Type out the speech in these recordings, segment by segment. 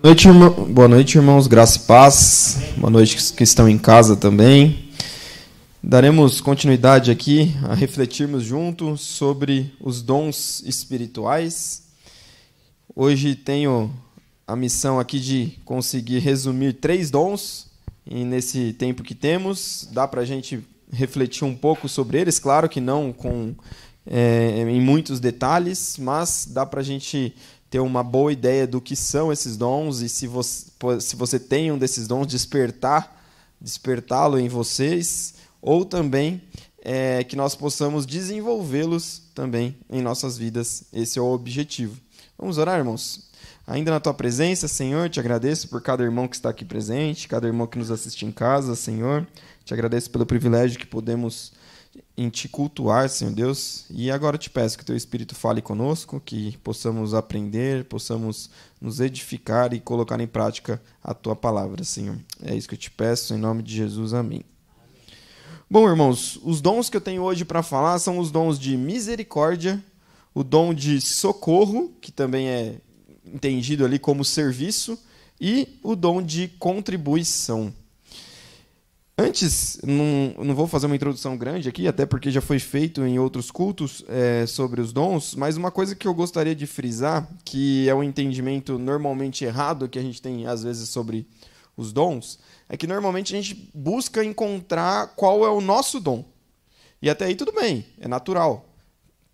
Boa noite, irmãos. Graça e paz. Boa noite que estão em casa também. Daremos continuidade aqui a refletirmos juntos sobre os dons espirituais. Hoje tenho a missão aqui de conseguir resumir 3 dons e nesse tempo que temos. Dá para a gente refletir um pouco sobre eles, claro que não em muitos detalhes, mas dá para a gente ter uma boa ideia do que são esses dons e se você tem um desses dons, despertá-lo em vocês, ou também que nós possamos desenvolvê-los também em nossas vidas. Esse é o objetivo. Vamos orar, irmãos? Ainda na Tua presença, Senhor, te agradeço por cada irmão que está aqui presente, cada irmão que nos assiste em casa, Senhor. Te agradeço pelo privilégio que podemos em Te cultuar, Senhor Deus. E agora te peço que Teu Espírito fale conosco, que possamos aprender, possamos nos edificar e colocar em prática a Tua palavra, Senhor. É isso que eu te peço, em nome de Jesus. Amém. Bom, irmãos, os dons que eu tenho hoje para falar são os dons de misericórdia, o dom de socorro, que também é entendido ali como serviço, e o dom de contribuição. Antes, não vou fazer uma introdução grande aqui, até porque já foi feito em outros cultos sobre os dons, mas uma coisa que eu gostaria de frisar, que é um entendimento normalmente errado que a gente tem às vezes sobre os dons, é que normalmente a gente busca encontrar qual é o nosso dom. E até aí tudo bem, é natural.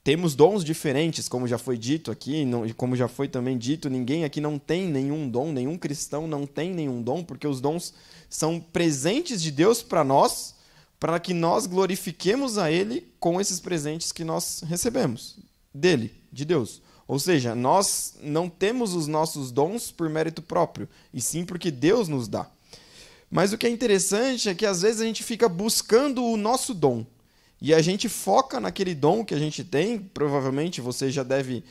Temos dons diferentes, como já foi dito aqui, como já foi também dito, ninguém aqui não tem nenhum dom, nenhum cristão não tem nenhum dom, porque os dons são presentes de Deus para nós, para que nós glorifiquemos a Ele com esses presentes que nós recebemos dele, de Deus. Ou seja, nós não temos os nossos dons por mérito próprio, e sim porque Deus nos dá. Mas o que é interessante é que às vezes a gente fica buscando o nosso dom, e a gente foca naquele dom que a gente tem. Provavelmente você já deve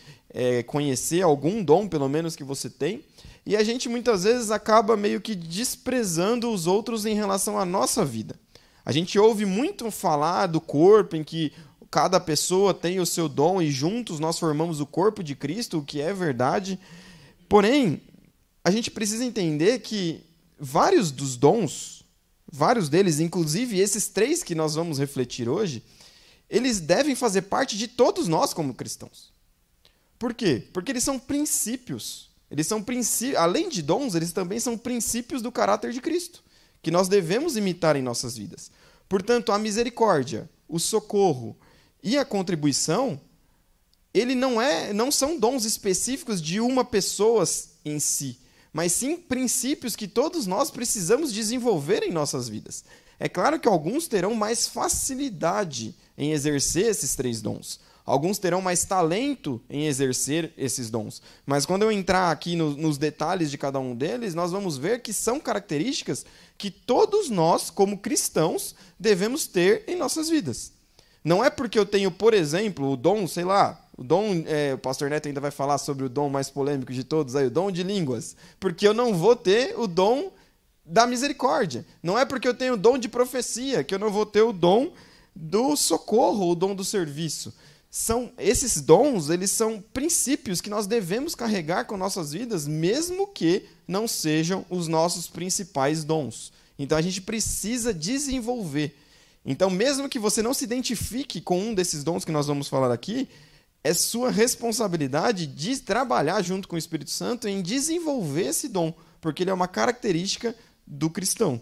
conhecer algum dom, pelo menos, que você tem. E a gente muitas vezes acaba meio que desprezando os outros em relação à nossa vida. A gente ouve muito falar do corpo, em que cada pessoa tem o seu dom e juntos nós formamos o corpo de Cristo, o que é verdade. Porém, a gente precisa entender que vários dos dons, vários deles, inclusive esses 3 que nós vamos refletir hoje, eles devem fazer parte de todos nós como cristãos. Por quê? Porque eles são princípios. Além de dons, eles também são princípios do caráter de Cristo, que nós devemos imitar em nossas vidas. Portanto, a misericórdia, o socorro e a contribuição, não são dons específicos de uma pessoa em si, mas sim princípios que todos nós precisamos desenvolver em nossas vidas. É claro que alguns terão mais facilidade em exercer esses 3 dons. Alguns terão mais talento em exercer esses dons. Mas quando eu entrar aqui nos detalhes de cada um deles, nós vamos ver que são características que todos nós, como cristãos, devemos ter em nossas vidas. Não é porque eu tenho, por exemplo, o dom, o pastor Neto ainda vai falar sobre o dom mais polêmico de todos, o dom de línguas, porque eu não vou ter o dom da misericórdia. Não é porque eu tenho o dom de profecia que eu não vou ter o dom do socorro, o dom do serviço. Esses dons, eles são princípios que nós devemos carregar com nossas vidas, mesmo que não sejam os nossos principais dons. Então a gente precisa desenvolver. Então, mesmo que você não se identifique com um desses dons que nós vamos falar aqui, é sua responsabilidade de trabalhar junto com o Espírito Santo em desenvolver esse dom, porque ele é uma característica do cristão.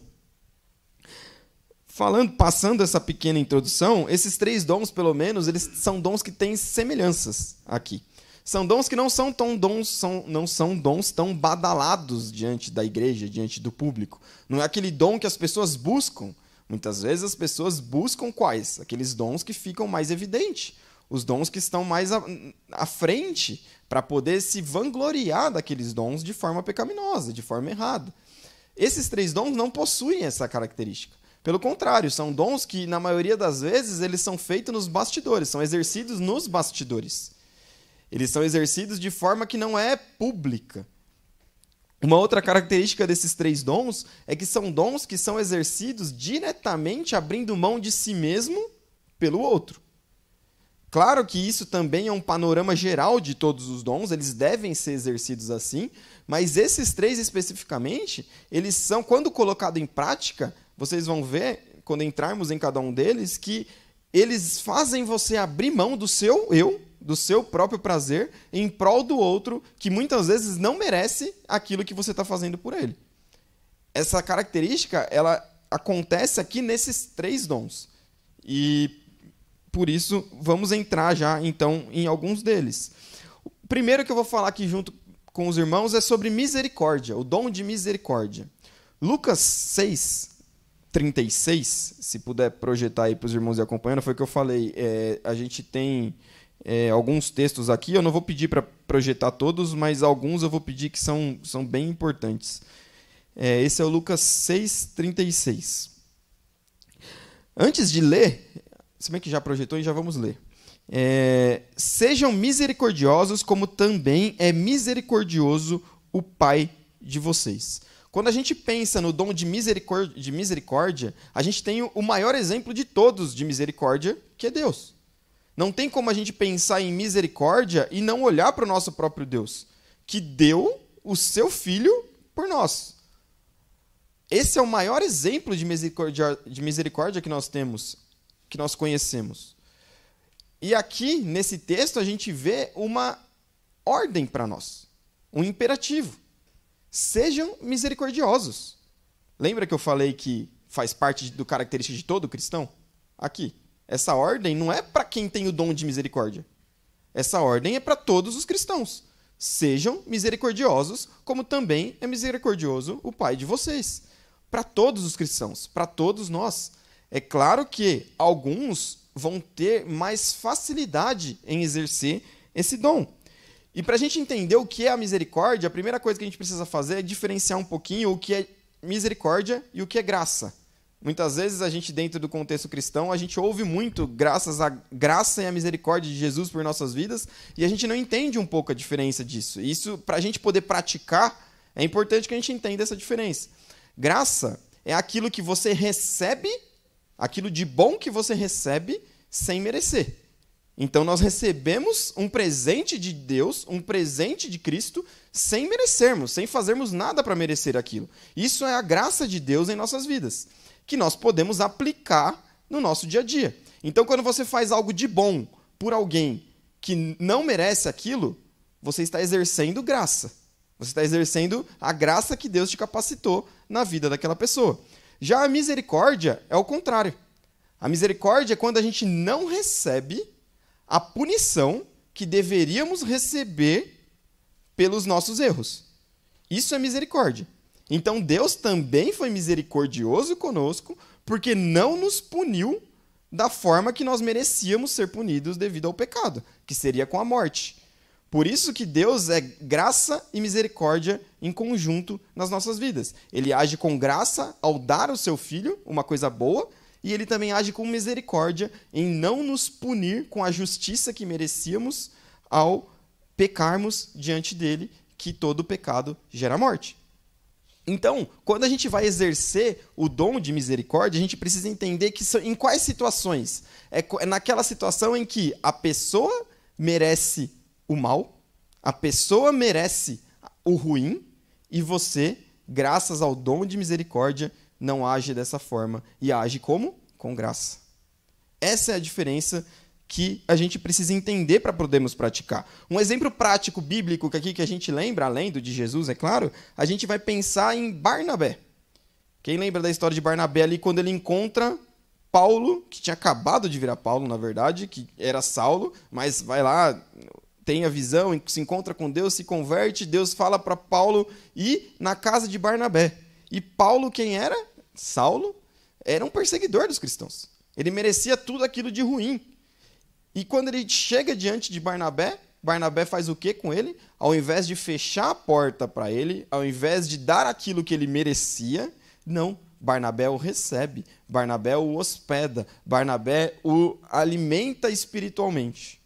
Passando essa pequena introdução, esses 3 dons, pelo menos, eles são dons que têm semelhanças aqui. São dons que não são dons tão badalados diante da igreja, diante do público. Não é aquele dom que as pessoas buscam. Muitas vezes as pessoas buscam quais? Aqueles dons que ficam mais evidentes. Os dons que estão mais à frente para poder se vangloriar daqueles dons de forma pecaminosa, de forma errada. Esses 3 dons não possuem essa característica. Pelo contrário, são dons que, na maioria das vezes, eles são feitos nos bastidores, são exercidos nos bastidores. Eles são exercidos de forma que não é pública. Uma outra característica desses 3 dons é que são dons que são exercidos diretamente abrindo mão de si mesmo pelo outro. Claro que isso também é um panorama geral de todos os dons, eles devem ser exercidos assim, mas esses 3 especificamente, eles são, quando colocado em prática, vocês vão ver, quando entrarmos em cada um deles, que eles fazem você abrir mão do seu eu, do seu próprio prazer, em prol do outro, que muitas vezes não merece aquilo que você está fazendo por ele. Essa característica, ela acontece aqui nesses 3 dons. E, por isso, vamos entrar já, então, em alguns deles. O primeiro que eu vou falar aqui junto com os irmãos é sobre misericórdia, o dom de misericórdia. Lucas 6:36, se puder projetar aí para os irmãos e acompanhando, foi o que eu falei. A gente tem alguns textos aqui, eu não vou pedir para projetar todos, mas alguns eu vou pedir que são bem importantes. Esse é o Lucas 6:36. Antes de ler, se bem que já projetou e já vamos ler. Sejam misericordiosos como também é misericordioso o Pai de vocês. Quando a gente pensa no dom de misericórdia, a gente tem o maior exemplo de todos de misericórdia, que é Deus. Não tem como a gente pensar em misericórdia e não olhar para o nosso próprio Deus, que deu o seu Filho por nós. Esse é o maior exemplo de misericórdia que nós temos, que nós conhecemos. E aqui, nesse texto, a gente vê uma ordem para nós, um imperativo. Sejam misericordiosos. Lembra que eu falei que faz parte do característica de todo cristão? Aqui. Essa ordem não é para quem tem o dom de misericórdia. Essa ordem é para todos os cristãos. Sejam misericordiosos, como também é misericordioso o Pai de vocês. Para todos os cristãos, para todos nós. É claro que alguns vão ter mais facilidade em exercer esse dom. E para a gente entender o que é a misericórdia, a primeira coisa que a gente precisa fazer é diferenciar um pouquinho o que é misericórdia e o que é graça. Muitas vezes a gente, dentro do contexto cristão, a gente ouve muito graças à graça e à misericórdia de Jesus por nossas vidas, e a gente não entende um pouco a diferença disso. E isso, para a gente poder praticar, é importante que a gente entenda essa diferença. Graça é aquilo que você recebe, aquilo de bom que você recebe sem merecer. Então nós recebemos um presente de Deus, um presente de Cristo, sem merecermos, sem fazermos nada para merecer aquilo. Isso é a graça de Deus em nossas vidas, que nós podemos aplicar no nosso dia a dia. Então quando você faz algo de bom por alguém que não merece aquilo, você está exercendo graça. Você está exercendo a graça que Deus te capacitou na vida daquela pessoa. Já a misericórdia é o contrário. A misericórdia é quando a gente não recebe a punição que deveríamos receber pelos nossos erros. Isso é misericórdia. Então Deus também foi misericordioso conosco, porque não nos puniu da forma que nós merecíamos ser punidos devido ao pecado, que seria com a morte. Por isso que Deus é graça e misericórdia em conjunto nas nossas vidas. Ele age com graça ao dar ao seu Filho uma coisa boa, e ele também age com misericórdia em não nos punir com a justiça que merecíamos ao pecarmos diante dele, que todo pecado gera morte. Então, quando a gente vai exercer o dom de misericórdia, a gente precisa entender que em quais situações? É naquela situação em que a pessoa merece o mal, a pessoa merece o ruim, e você, graças ao dom de misericórdia, não age dessa forma e age como? Com graça. Essa é a diferença que a gente precisa entender para podermos praticar. Um exemplo prático bíblico aqui que a gente lembra, além do de Jesus, é claro, a gente vai pensar em Barnabé. Quem lembra da história de Barnabé ali quando ele encontra Paulo, que tinha acabado de virar Paulo, na verdade, que era Saulo, mas vai lá, tem a visão, se encontra com Deus, se converte, Deus fala para Paulo ir na casa de Barnabé. E Paulo, quem era? Saulo, era um perseguidor dos cristãos. Ele merecia tudo aquilo de ruim. E quando ele chega diante de Barnabé, Barnabé faz o quê com ele? Ao invés de fechar a porta para ele, ao invés de dar aquilo que ele merecia, não, Barnabé o recebe, Barnabé o hospeda, Barnabé o alimenta espiritualmente.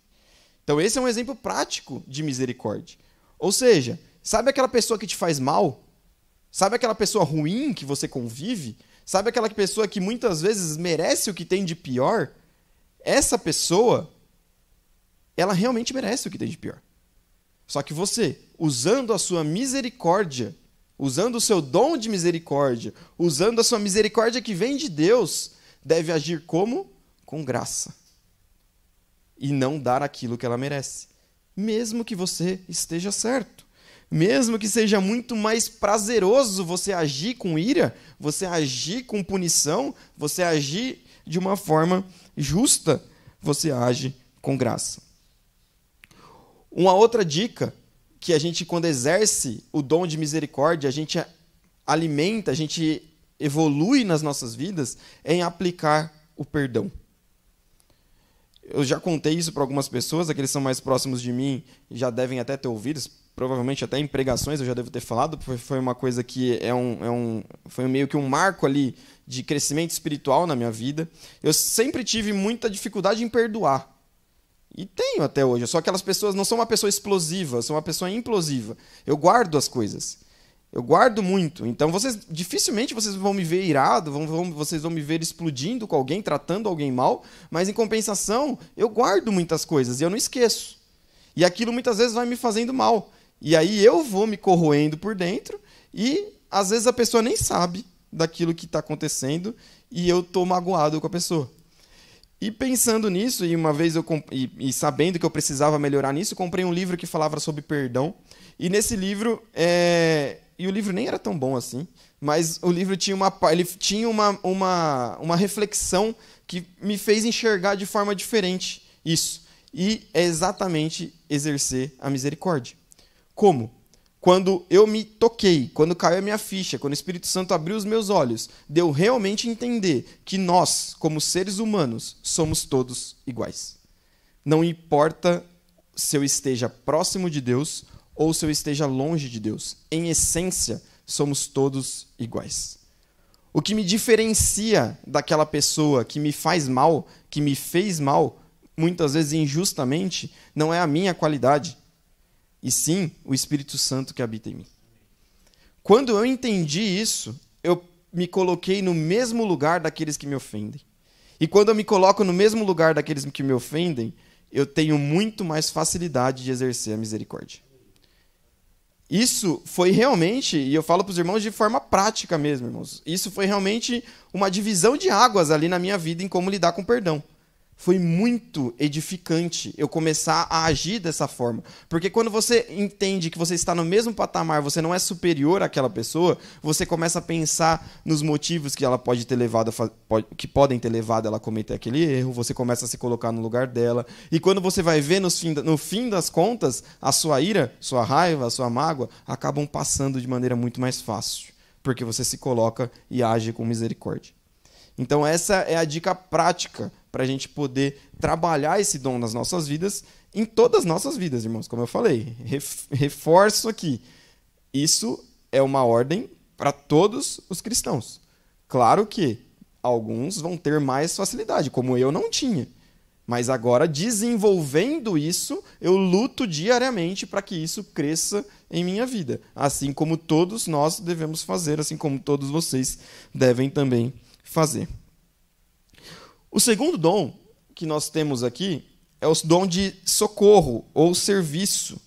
Então esse é um exemplo prático de misericórdia. Ou seja, sabe aquela pessoa que te faz mal? Sabe aquela pessoa ruim que você convive? Sabe aquela pessoa que muitas vezes merece o que tem de pior? Essa pessoa, ela realmente merece o que tem de pior. Só que você, usando a sua misericórdia, usando o seu dom de misericórdia, usando a sua misericórdia que vem de Deus, deve agir como? Com graça. E não dar aquilo que ela merece. Mesmo que você esteja certo. Mesmo que seja muito mais prazeroso você agir com ira, você agir com punição, você agir de uma forma justa, você age com graça. Uma outra dica, que a gente, quando exerce o dom de misericórdia, a gente alimenta, a gente evolui nas nossas vidas, é em aplicar o perdão. Eu já contei isso para algumas pessoas, aqueles que são mais próximos de mim já devem até ter ouvido, provavelmente até em pregações eu já devo ter falado, foi uma coisa que foi meio que um marco ali de crescimento espiritual na minha vida. Eu sempre tive muita dificuldade em perdoar. E tenho até hoje. Eu sou aquelas pessoas, não sou uma pessoa explosiva, eu sou uma pessoa implosiva. Eu guardo as coisas. Eu guardo muito. Então, dificilmente vocês vão me ver irado, vocês vão me ver explodindo com alguém, tratando alguém mal, mas em compensação, eu guardo muitas coisas e eu não esqueço. E aquilo muitas vezes vai me fazendo mal. E aí eu vou me corroendo por dentro e às vezes a pessoa nem sabe daquilo que está acontecendo e eu estou magoado com a pessoa. E pensando nisso, e uma vez e sabendo que eu precisava melhorar nisso, eu comprei um livro que falava sobre perdão. E nesse livro, e o livro nem era tão bom assim, mas o livro tinha uma reflexão que me fez enxergar de forma diferente isso. E é exatamente exercer a misericórdia. Como? Quando eu me toquei, quando caiu a minha ficha, quando o Espírito Santo abriu os meus olhos, de eu realmente entender que nós, como seres humanos, somos todos iguais. Não importa se eu esteja próximo de Deus ou se eu esteja longe de Deus. Em essência, somos todos iguais. O que me diferencia daquela pessoa que me faz mal, que me fez mal, muitas vezes injustamente, não é a minha qualidade, e sim o Espírito Santo que habita em mim. Quando eu entendi isso, eu me coloquei no mesmo lugar daqueles que me ofendem. E quando eu me coloco no mesmo lugar daqueles que me ofendem, eu tenho muito mais facilidade de exercer a misericórdia. Isso foi realmente, e eu falo para os irmãos de forma prática mesmo, irmãos, isso foi realmente uma divisão de águas ali na minha vida em como lidar com perdão. Foi muito edificante eu começar a agir dessa forma. Porque quando você entende que você está no mesmo patamar, você não é superior àquela pessoa, você começa a pensar nos motivos que ela pode ter levado que podem ter levado ela a cometer aquele erro, você começa a se colocar no lugar dela. E quando você vai ver no fim das contas, a sua ira, sua raiva, a sua mágoa, acabam passando de maneira muito mais fácil. Porque você se coloca e age com misericórdia. Então essa é a dica prática para a gente poder trabalhar esse dom nas nossas vidas, em todas as nossas vidas, irmãos. Como eu falei, reforço aqui. Isso é uma ordem para todos os cristãos. Claro que alguns vão ter mais facilidade, como eu não tinha. Mas agora, desenvolvendo isso, eu luto diariamente para que isso cresça em minha vida. Assim como todos nós devemos fazer, assim como todos vocês devem também fazer. O segundo dom que nós temos aqui é o dom de socorro ou serviço,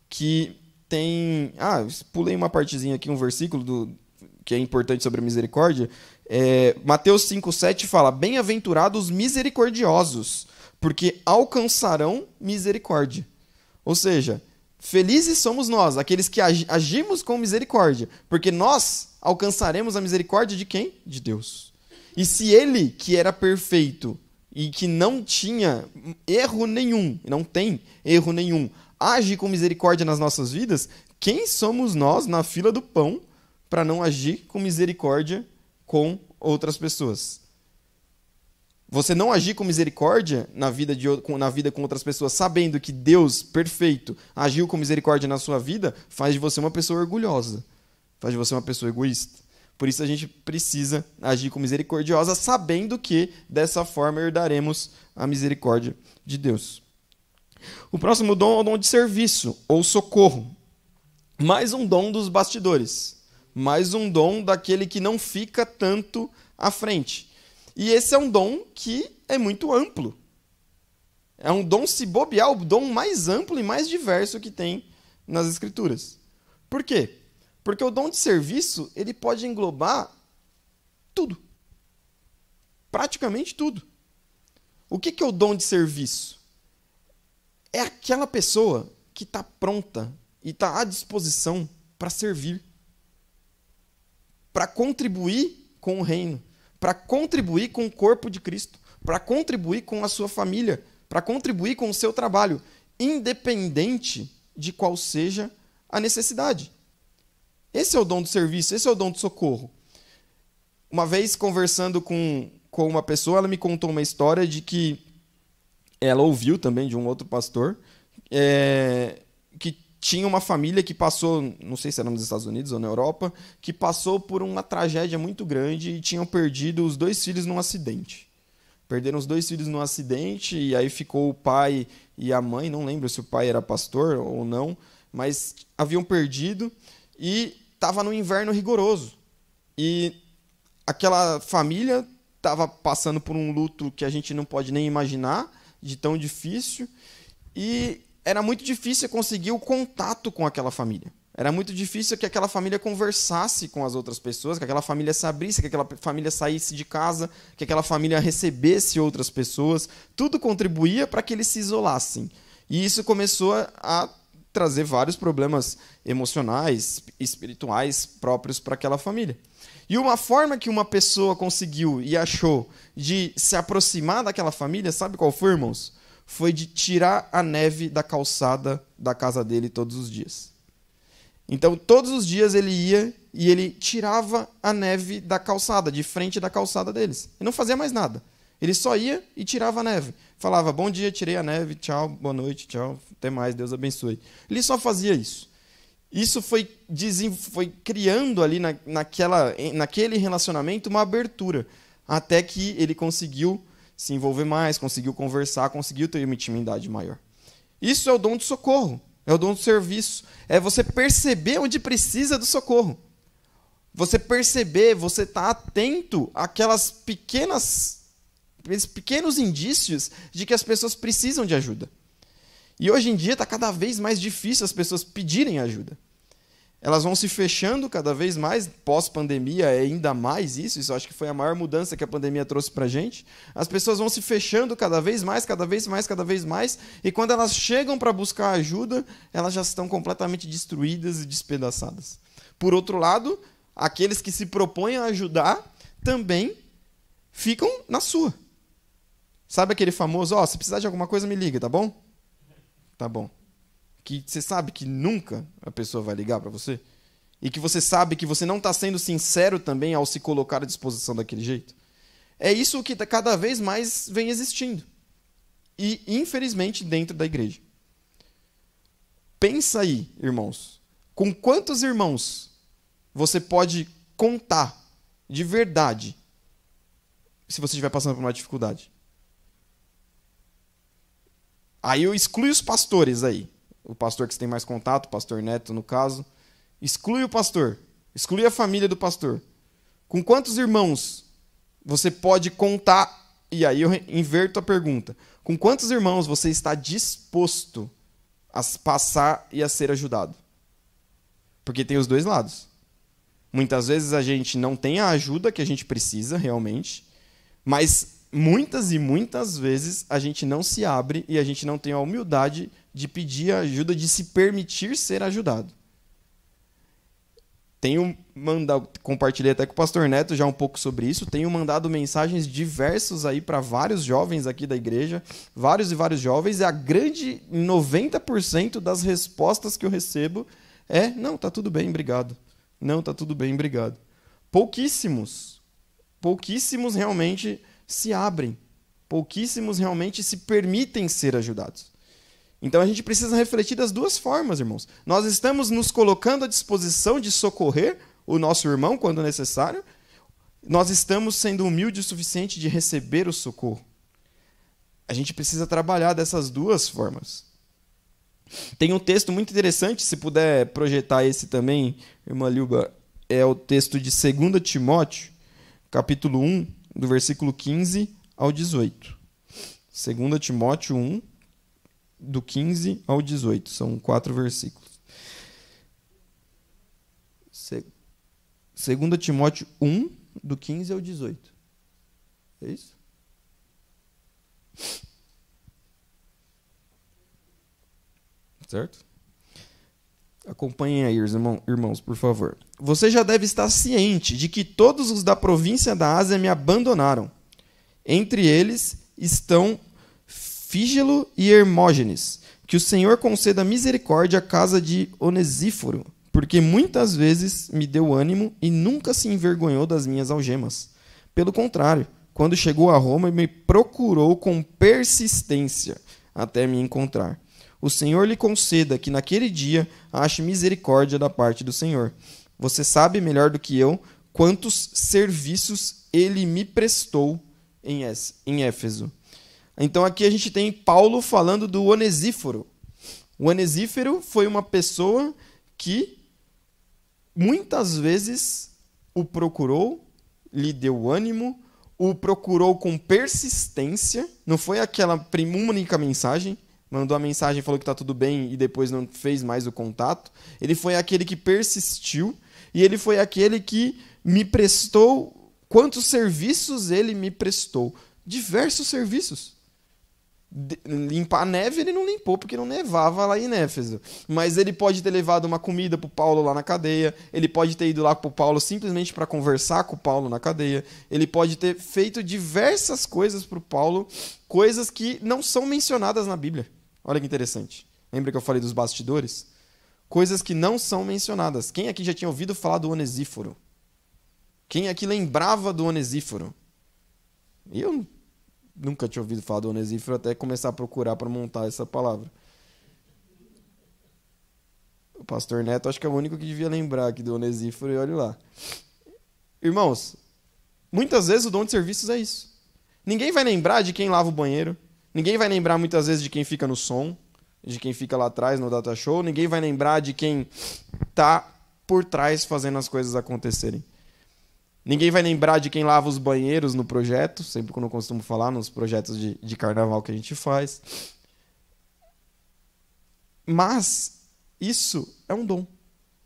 que tem... pulei uma partezinha aqui, um versículo que é importante sobre a misericórdia. Mateus 5,7 fala: bem-aventurados os misericordiosos, porque alcançarão misericórdia. Ou seja, felizes somos nós, aqueles que agimos com misericórdia, porque nós alcançaremos a misericórdia de quem? De Deus. E se ele, que era perfeito e que não tinha erro nenhum, não tem erro nenhum, age com misericórdia nas nossas vidas, quem somos nós na fila do pão para não agir com misericórdia com outras pessoas? Você não agir com misericórdia na vida com outras pessoas, sabendo que Deus, perfeito, agiu com misericórdia na sua vida, faz de você uma pessoa orgulhosa, faz de você uma pessoa egoísta. Por isso a gente precisa agir com misericordiosa, sabendo que dessa forma herdaremos a misericórdia de Deus. O próximo dom é o dom de serviço ou socorro. Mais um dom dos bastidores. Mais um dom daquele que não fica tanto à frente. E esse é um dom que é muito amplo. É um dom, se bobear, o dom mais amplo e mais diverso que tem nas Escrituras. Por quê? Porque o dom de serviço, ele pode englobar tudo. Praticamente tudo. O que é o dom de serviço? É aquela pessoa que está pronta e está à disposição para servir, para contribuir com o reino, para contribuir com o corpo de Cristo, para contribuir com a sua família, para contribuir com o seu trabalho, independente de qual seja a necessidade. Esse é o dom do serviço, esse é o dom do socorro. Uma vez, conversando com uma pessoa, ela me contou uma história de que ela ouviu também de um outro pastor, que tinha uma família que passou, não sei se era nos Estados Unidos ou na Europa, que passou por uma tragédia muito grande e tinham perdido os 2 filhos num acidente. Perderam os 2 filhos num acidente e aí ficou o pai e a mãe, não lembro se o pai era pastor ou não, mas haviam perdido e estava no inverno rigoroso. E aquela família estava passando por um luto que a gente não pode nem imaginar, de tão difícil, e era muito difícil conseguir o contato com aquela família. Era muito difícil que aquela família conversasse com as outras pessoas, que aquela família se abrisse, que aquela família saísse de casa, que aquela família recebesse outras pessoas. Tudo contribuía para que eles se isolassem. E isso começou a trazer vários problemas emocionais, espirituais próprios para aquela família. E uma forma que uma pessoa conseguiu e achou de se aproximar daquela família, sabe qual foi, irmãos? Foi de tirar a neve da calçada da casa dele todos os dias. Então, todos os dias ele ia e ele tirava a neve da calçada, de frente da calçada deles. E não fazia mais nada. Ele só ia e tirava a neve. Falava, bom dia, tirei a neve, tchau, boa noite, tchau, até mais, Deus abençoe. Ele só fazia isso. Isso foi criando ali naquele relacionamento uma abertura, até que ele conseguiu se envolver mais, conseguiu conversar, conseguiu ter uma intimidade maior. Isso é o dom de socorro, é o dom do serviço. É você perceber onde precisa do socorro. Você perceber, você estar atento àqueles pequenos indícios de que as pessoas precisam de ajuda. E hoje em dia está cada vez mais difícil as pessoas pedirem ajuda. Elas vão se fechando cada vez mais, pós-pandemia é ainda mais isso eu acho que foi a maior mudança que a pandemia trouxe para a gente. As pessoas vão se fechando cada vez mais, e quando elas chegam para buscar ajuda, elas já estão completamente destruídas e despedaçadas. Por outro lado, aqueles que se propõem a ajudar também ficam na sua. Sabe aquele famoso, se precisar de alguma coisa me liga, tá bom? Tá bom. Que você sabe que nunca a pessoa vai ligar para você? E que você sabe que você não está sendo sincero também ao se colocar à disposição daquele jeito? É isso que cada vez mais vem existindo. E, infelizmente, dentro da igreja. Pensa aí, irmãos. Com quantos irmãos você pode contar de verdade se você estiver passando por uma dificuldade? Aí eu excluo os pastores aí. O pastor que você tem mais contato, o pastor Neto, no caso. Exclui o pastor. Exclui a família do pastor. Com quantos irmãos você pode contar? E aí eu inverto a pergunta. Com quantos irmãos você está disposto a passar e a ser ajudado? Porque tem os dois lados. Muitas vezes a gente não tem a ajuda que a gente precisa realmente, mas muitas e muitas vezes a gente não se abre e a gente não tem a humildade de pedir ajuda, de se permitir ser ajudado. Compartilhei até com o pastor Neto já um pouco sobre isso, tenho mandado mensagens diversas aí para vários jovens aqui da igreja, vários e vários jovens, e a grande 90% das respostas que eu recebo é, não, tá tudo bem, obrigado. Não, tá tudo bem, obrigado. Pouquíssimos realmente se abrem. Pouquíssimos realmente se permitem ser ajudados. Então a gente precisa refletir das duas formas, irmãos. Nós estamos nos colocando à disposição de socorrer o nosso irmão quando necessário. Nós estamos sendo humildes o suficiente de receber o socorro. A gente precisa trabalhar dessas duas formas. Tem um texto muito interessante, se puder projetar esse também, irmã Lilba, é o texto de 2 Timóteo, capítulo 1, do versículo 15 ao 18. 2 Timóteo 1, do 15 ao 18. São 4 versículos. 2 Timóteo 1, do 15 ao 18. É isso? Certo? Acompanhem aí, irmãos, por favor. Você já deve estar ciente de que todos os da província da Ásia me abandonaram. Entre eles estão Fígelo e Hermógenes. Que o Senhor conceda misericórdia à casa de Onesíforo, porque muitas vezes me deu ânimo e nunca se envergonhou das minhas algemas. Pelo contrário, quando chegou a Roma, me procurou com persistência até me encontrar. O Senhor lhe conceda que naquele dia ache misericórdia da parte do Senhor. Você sabe melhor do que eu quantos serviços ele me prestou em Éfeso. Então aqui a gente tem Paulo falando do Onesíforo. O Onesíforo foi uma pessoa que muitas vezes o procurou, lhe deu ânimo, o procurou com persistência. Não foi aquela única mensagem, mandou a mensagem, falou que está tudo bem e depois não fez mais o contato. Ele foi aquele que persistiu e ele foi aquele que me prestou. Quantos serviços ele me prestou? Diversos serviços. Limpar a neve ele não limpou porque não nevava lá em Éfeso, mas ele pode ter levado uma comida para o Paulo lá na cadeia, ele pode ter ido lá para o Paulo simplesmente para conversar com o Paulo na cadeia, ele pode ter feito diversas coisas para o Paulo, coisas que não são mencionadas na Bíblia. Olha que interessante. Lembra que eu falei dos bastidores? Coisas que não são mencionadas. Quem aqui já tinha ouvido falar do Onesíforo? Quem aqui lembrava do Onesíforo? Eu nunca tinha ouvido falar do Onesíforo até começar a procurar para montar essa palavra. O pastor Neto acho que é o único que devia lembrar aqui do Onesíforo e olha lá. Irmãos, muitas vezes o dom de serviços é isso. Ninguém vai lembrar de quem lava o banheiro. Ninguém vai lembrar muitas vezes de quem fica no som, de quem fica lá atrás no data show. Ninguém vai lembrar de quem está por trás fazendo as coisas acontecerem. Ninguém vai lembrar de quem lava os banheiros no projeto, sempre que eu não costumo falar, nos projetos de carnaval que a gente faz. Mas isso é um dom.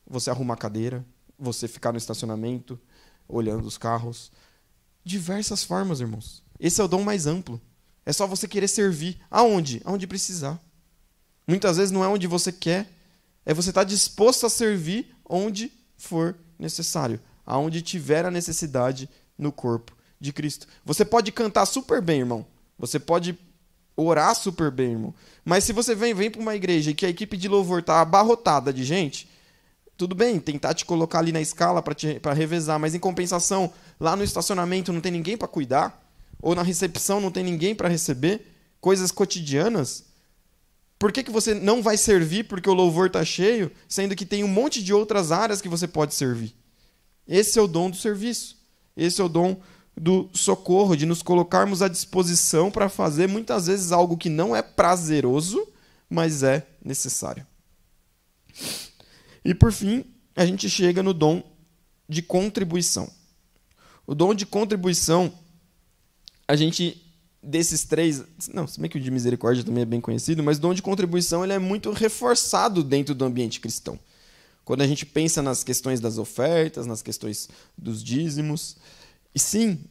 Você arrumar a cadeira, você ficar no estacionamento, olhando os carros. Diversas formas, irmãos. Esse é o dom mais amplo. É só você querer servir. Aonde? Aonde precisar. Muitas vezes não é onde você quer, é você estar disposto a servir onde for necessário. Aonde tiver a necessidade no corpo de Cristo. Você pode cantar super bem, irmão. Você pode orar super bem, irmão. Mas se você vem para uma igreja e que a equipe de louvor está abarrotada de gente, tudo bem, tentar te colocar ali na escala para revezar, mas em compensação, lá no estacionamento não tem ninguém para cuidar, ou na recepção não tem ninguém para receber, coisas cotidianas. Por que você não vai servir porque o louvor está cheio, sendo que tem um monte de outras áreas que você pode servir? Esse é o dom do serviço. Esse é o dom do socorro, de nos colocarmos à disposição para fazer muitas vezes algo que não é prazeroso, mas é necessário. E por fim, a gente chega no dom de contribuição. O dom de contribuição, a gente, desses três, não, se bem que o de misericórdia também é bem conhecido, mas o dom de contribuição ele é muito reforçado dentro do ambiente cristão. Quando a gente pensa nas questões das ofertas, nas questões dos dízimos, e sim,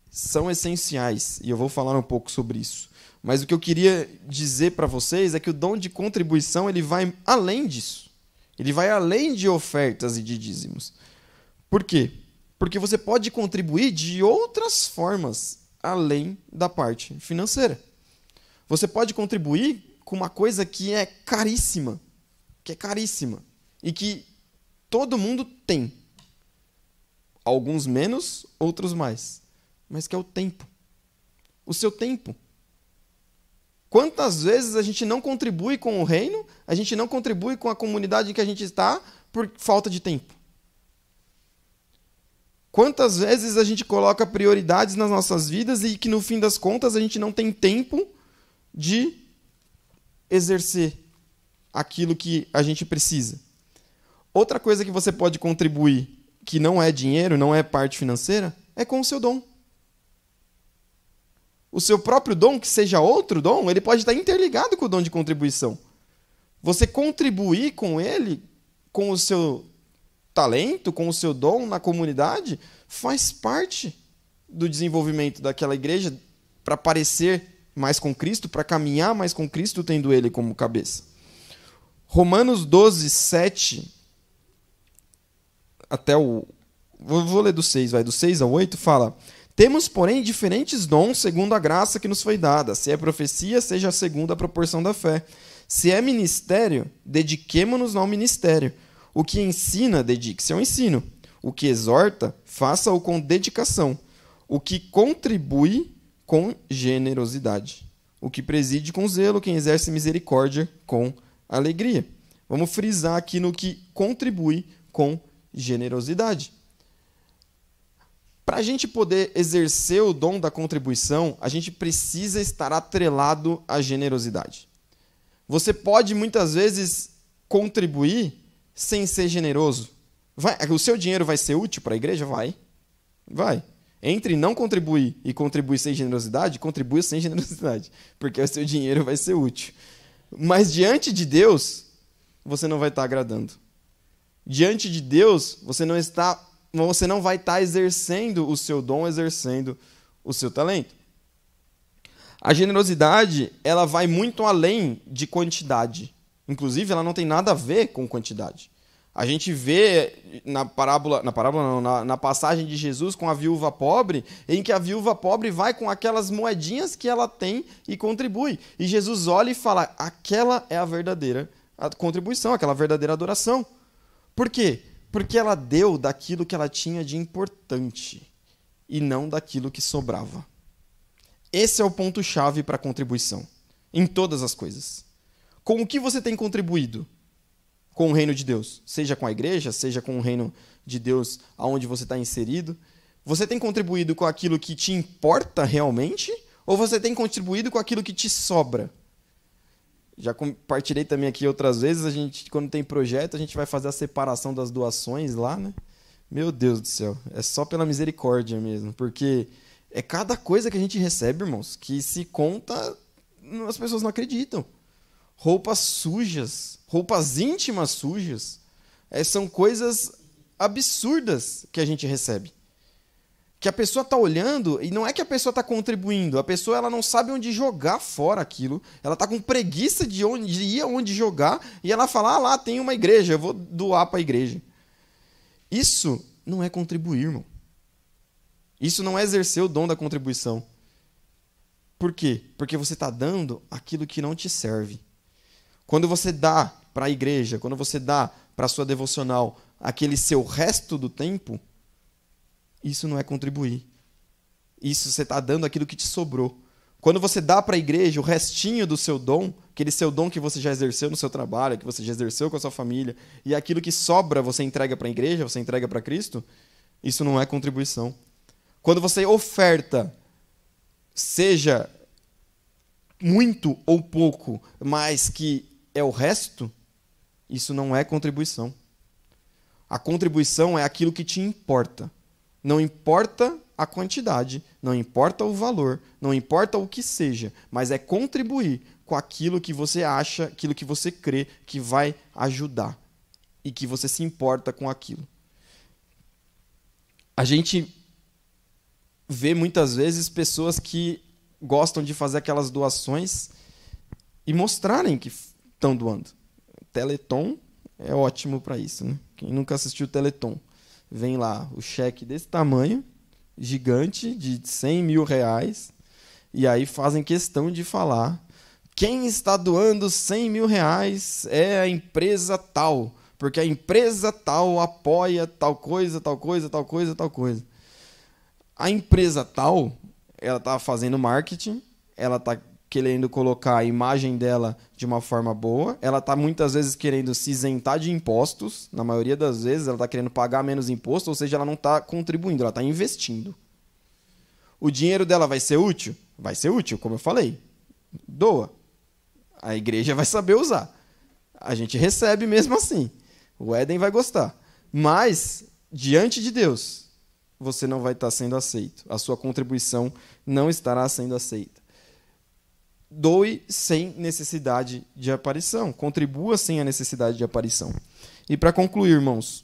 são essenciais, e eu vou falar um pouco sobre isso. Mas o que eu queria dizer para vocês é que o dom de contribuição ele vai além disso. Ele vai além de ofertas e de dízimos. Por quê? Porque você pode contribuir de outras formas, além da parte financeira. Você pode contribuir com uma coisa que é caríssima, e que todo mundo tem. Alguns menos, outros mais. Mas que é o tempo. O seu tempo. Quantas vezes a gente não contribui com o reino, a gente não contribui com a comunidade em que a gente está por falta de tempo? Quantas vezes a gente coloca prioridades nas nossas vidas e que no fim das contas a gente não tem tempo de exercer aquilo que a gente precisa? Outra coisa que você pode contribuir, que não é dinheiro, não é parte financeira, é com o seu dom. O seu próprio dom, que seja outro dom, ele pode estar interligado com o dom de contribuição. Você contribuir com ele, com o seu talento, com o seu dom na comunidade, faz parte do desenvolvimento daquela igreja para parecer mais com Cristo, para caminhar mais com Cristo, tendo ele como cabeça. Romanos 12, 7, até o... Vou ler do 6, do 6 ao 8, fala: temos, porém, diferentes dons segundo a graça que nos foi dada. Se é profecia, seja segundo a proporção da fé. Se é ministério, dediquemo-nos ao ministério. O que ensina, dedique-se ao ensino. O que exorta, faça-o com dedicação. O que contribui, com generosidade. O que preside, com zelo. Quem exerce misericórdia, com alegria. Vamos frisar aqui no que contribui com generosidade. Para a gente poder exercer o dom da contribuição, a gente precisa estar atrelado à generosidade. Você pode, muitas vezes, contribuir sem ser generoso. O seu dinheiro vai ser útil para a igreja? Vai. Entre não contribuir e contribuir sem generosidade, contribua sem generosidade, porque o seu dinheiro vai ser útil. Mas diante de Deus, você não vai estar agradando. Diante de Deus, você não vai estar exercendo o seu dom, exercendo o seu talento. A generosidade, ela vai muito além de quantidade. Inclusive, ela não tem nada a ver com quantidade. A gente vê na passagem de Jesus com a viúva pobre, em que a viúva pobre vai com aquelas moedinhas que ela tem e contribui. E Jesus olha e fala: aquela é a verdadeira contribuição, aquela verdadeira adoração. Por quê? Porque ela deu daquilo que ela tinha de importante e não daquilo que sobrava. Esse é o ponto-chave para a contribuição, em todas as coisas. Com o que você tem contribuído com o reino de Deus? Seja com a igreja, seja com o reino de Deus aonde você está inserido. Você tem contribuído com aquilo que te importa realmente? Ou você tem contribuído com aquilo que te sobra? Já compartilhei também aqui outras vezes, quando tem projeto, a gente vai fazer a separação das doações lá, né? Meu Deus do céu, é só pela misericórdia mesmo, porque é cada coisa que a gente recebe, irmãos, que se conta, as pessoas não acreditam. Roupas sujas, roupas íntimas sujas, são coisas absurdas que a gente recebe. Que a pessoa está olhando, e não é que a pessoa está contribuindo, a pessoa ela não sabe onde jogar fora aquilo, ela está com preguiça de ir aonde jogar, e ela fala: lá tem uma igreja, eu vou doar para a igreja. Isso não é contribuir, irmão. Isso não é exercer o dom da contribuição. Por quê? Porque você está dando aquilo que não te serve. Quando você dá para a igreja, quando você dá para a sua devocional aquele seu resto do tempo, isso não é contribuir. Isso você está dando aquilo que te sobrou. Quando você dá para a igreja o restinho do seu dom, aquele seu dom que você já exerceu no seu trabalho, que você já exerceu com a sua família, e aquilo que sobra você entrega para a igreja, você entrega para Cristo, isso não é contribuição. Quando você oferta, seja muito ou pouco, mas que é o resto, isso não é contribuição. A contribuição é aquilo que te importa. Não importa a quantidade, não importa o valor, não importa o que seja, mas é contribuir com aquilo que você acha, aquilo que você crê que vai ajudar e que você se importa com aquilo. A gente vê muitas vezes pessoas que gostam de fazer aquelas doações e mostrarem que estão doando. Teleton é ótimo para isso, né? Quem nunca assistiu Teleton? Vem lá o cheque desse tamanho, gigante, de 100 mil reais, e aí fazem questão de falar: quem está doando 100 mil reais é a empresa tal, porque a empresa tal apoia tal coisa, tal coisa, tal coisa, tal coisa. A empresa tal, ela está fazendo marketing, ela está querendo colocar a imagem dela de uma forma boa, ela está muitas vezes querendo se isentar de impostos, na maioria das vezes ela está querendo pagar menos imposto, ou seja, ela não está contribuindo, ela está investindo. O dinheiro dela vai ser útil? Vai ser útil, como eu falei. Doa. A igreja vai saber usar. A gente recebe mesmo assim. O Éden vai gostar. Mas, diante de Deus, você não vai estar sendo aceito. A sua contribuição não estará sendo aceita. Doe sem necessidade de aparição. Contribua sem a necessidade de aparição. E para concluir, irmãos,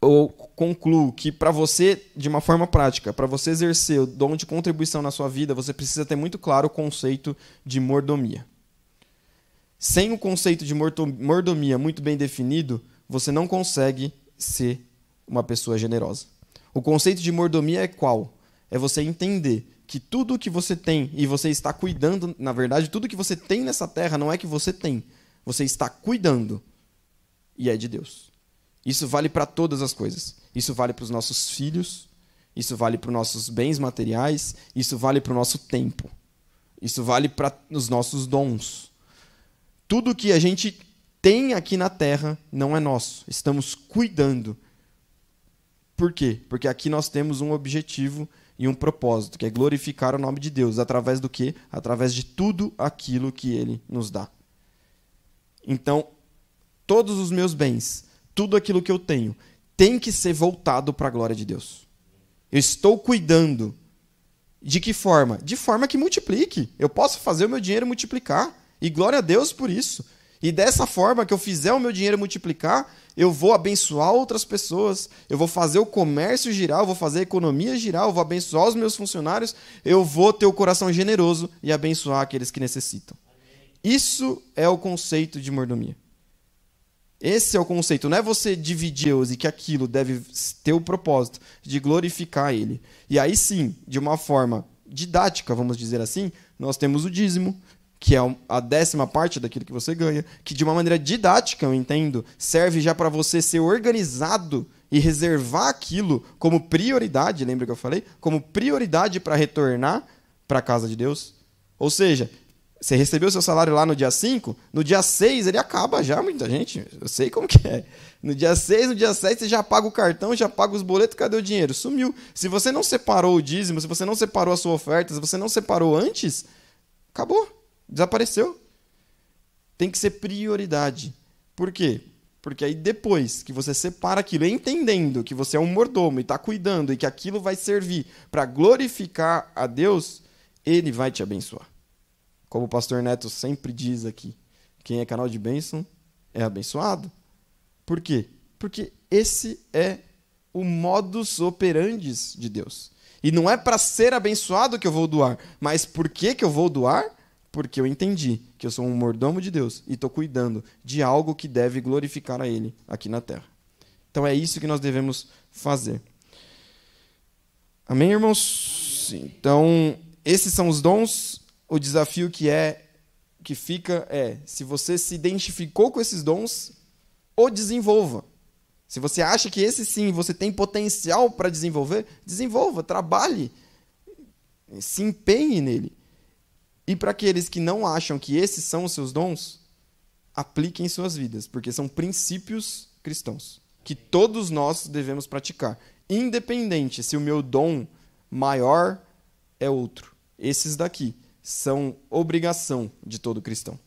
eu concluo que para você, de uma forma prática, para você exercer o dom de contribuição na sua vida, você precisa ter muito claro o conceito de mordomia. Sem o conceito de mordomia muito bem definido, você não consegue ser uma pessoa generosa. O conceito de mordomia é qual? É você entender que tudo que você tem e você está cuidando, na verdade, tudo que você tem nessa terra não é que você tem. Você está cuidando e é de Deus. Isso vale para todas as coisas. Isso vale para os nossos filhos, isso vale para os nossos bens materiais, isso vale para o nosso tempo. Isso vale para os nossos dons. Tudo que a gente tem aqui na terra não é nosso. Estamos cuidando. Por quê? Porque aqui nós temos um objetivo e um propósito, que é glorificar o nome de Deus. Através do quê? Através de tudo aquilo que Ele nos dá. Então, todos os meus bens, tudo aquilo que eu tenho, tem que ser voltado para a glória de Deus. Eu estou cuidando. De que forma? De forma que multiplique. Eu posso fazer o meu dinheiro multiplicar. E glória a Deus por isso. E dessa forma que eu fizer o meu dinheiro multiplicar, eu vou abençoar outras pessoas, eu vou fazer o comércio girar, eu vou fazer a economia girar, eu vou abençoar os meus funcionários, eu vou ter o coração generoso e abençoar aqueles que necessitam. Isso é o conceito de mordomia. Esse é o conceito. Não é você dividir Deus e que aquilo deve ter o propósito de glorificar Ele. E aí sim, de uma forma didática, vamos dizer assim, nós temos o dízimo, que é a 10ª parte daquilo que você ganha, que de uma maneira didática, eu entendo, serve já para você ser organizado e reservar aquilo como prioridade, lembra que eu falei? Como prioridade para retornar para a casa de Deus. Ou seja, você recebeu o seu salário lá no dia 5, no dia 6 ele acaba já, muita gente, eu sei como que é. No dia 6, no dia 7 você já paga o cartão, já paga os boletos, cadê o dinheiro? Sumiu. Se você não separou o dízimo, se você não separou a sua oferta, se você não separou antes, acabou. Desapareceu. Tem que ser prioridade. Por quê? Porque aí depois que você separa aquilo, entendendo que você é um mordomo e está cuidando e que aquilo vai servir para glorificar a Deus, Ele vai te abençoar. Como o pastor Neto sempre diz aqui, quem é canal de bênção é abençoado. Por quê? Porque esse é o modus operandi de Deus. E não é para ser abençoado que eu vou doar, mas por que eu vou doar? Porque eu entendi que eu sou um mordomo de Deus e estou cuidando de algo que deve glorificar a Ele aqui na terra. Então é isso que nós devemos fazer. Amém, irmãos? Então, esses são os dons. O desafio que fica é, se você se identificou com esses dons, o desenvolva. Se você acha que esse sim você tem potencial para desenvolver, desenvolva, trabalhe, se empenhe nele. E para aqueles que não acham que esses são os seus dons, apliquem em suas vidas, porque são princípios cristãos que todos nós devemos praticar, independente se o meu dom maior é outro. Esses daqui são obrigação de todo cristão.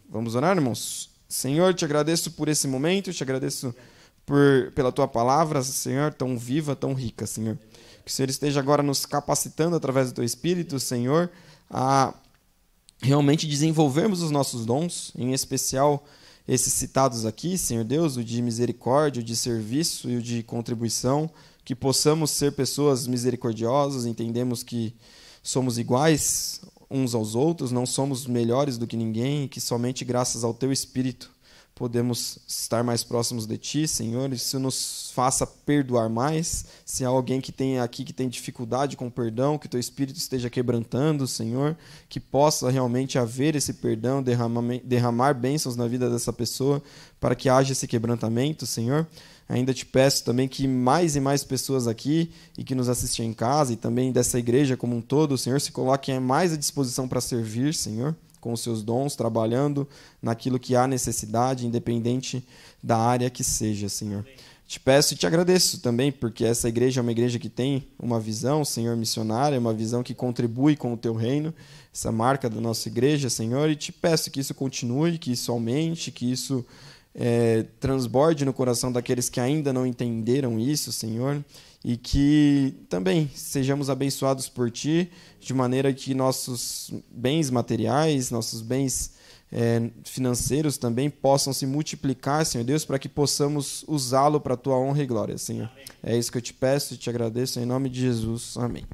Vamos orar, irmãos? Senhor, te agradeço por esse momento, te agradeço pela tua palavra, Senhor, tão viva, tão rica, Senhor. Que o Senhor esteja agora nos capacitando através do teu Espírito, Senhor, a realmente desenvolvermos os nossos dons, em especial esses citados aqui, Senhor Deus, o de misericórdia, o de serviço e o de contribuição, que possamos ser pessoas misericordiosas, entendemos que somos iguais uns aos outros, não somos melhores do que ninguém, que somente graças ao teu Espírito podemos estar mais próximos de Ti, Senhor. Isso nos faça perdoar mais. Se há alguém que tem aqui que tem dificuldade com o perdão, que Teu Espírito esteja quebrantando, Senhor, que possa realmente haver esse perdão, derramar bênçãos na vida dessa pessoa, para que haja esse quebrantamento, Senhor. Ainda te peço também que mais e mais pessoas aqui e que nos assistem em casa e também dessa igreja como um todo, Senhor, se coloquem mais à disposição para servir, Senhor, com os seus dons, trabalhando naquilo que há necessidade, independente da área que seja, Senhor. Te peço e te agradeço também, porque essa igreja é uma igreja que tem uma visão, Senhor, missionária, uma visão que contribui com o teu reino, essa marca da nossa igreja, Senhor, e te peço que isso continue, que isso aumente, que isso transborde no coração daqueles que ainda não entenderam isso, Senhor, e que também sejamos abençoados por Ti, de maneira que nossos bens materiais, nossos bens financeiros também possam se multiplicar, Senhor Deus, para que possamos usá-lo para a Tua honra e glória, Senhor. Amém. É isso que eu te peço e te agradeço em nome de Jesus. Amém.